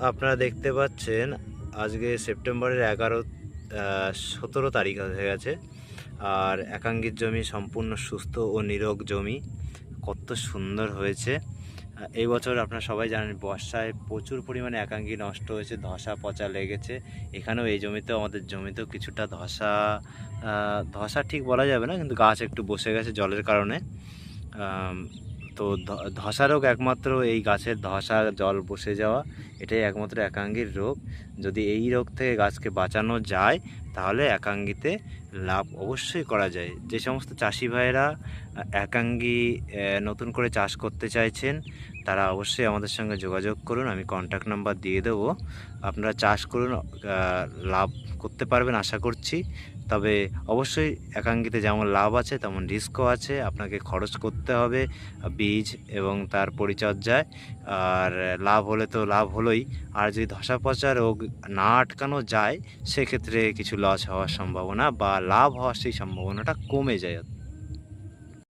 আপনারা দেখতে পাচ্ছেন আজকে সেপ্টেম্বরের 17 তারিখ হয়ে গেছে। আর একাঙ্গির জমি সম্পূর্ণ সুস্থ ও নিরোগ জমি, কত সুন্দর হয়েছে। এই বছর আপনারা সবাই জানেন বর্ষায় প্রচুর পরিমাণে একাঙ্গি নষ্ট হয়েছে, ধসা পচা লেগেছে। এখানেও এই জমিতেও, আমাদের জমিতেও কিছুটা ধসা ধসা ঠিক বলা যাবে না, কিন্তু গাছ একটু বসে গেছে জলের কারণে। তো ধসা রোগ একমাত্র এই গাছের ধসা, জল বসে যাওয়া, এটাই একমাত্র একাঙ্গির রোগ। যদি এই রোগ থেকে গাছকে বাঁচানো যায় তাহলে একাঙ্গিতে লাভ অবশ্যই করা যায়। যে সমস্ত চাষি ভাইয়েরা একাঙ্গি নতুন করে চাষ করতে চাইছেন তারা অবশ্যই আমাদের সঙ্গে যোগাযোগ করুন, আমি কন্ট্যাক্ট নাম্বার দিয়ে দেবো। আপনারা চাষ করুন, লাভ করতে পারবেন আশা করছি। তবে অবশ্যই একাঙ্গিতে যেমন লাভ আছে তেমন রিস্কও আছে, আপনাকে খরচ করতে হবে বীজ এবং তার পরিচর্যায়। আর লাভ হলে তো লাভ হলোই, আর যদি ধসা পচা রোগ না আটকানো যায় সেক্ষেত্রে কিছু লস হওয়ার সম্ভাবনা বা লাভ হওয়ার সেই সম্ভাবনাটা কমে যায়।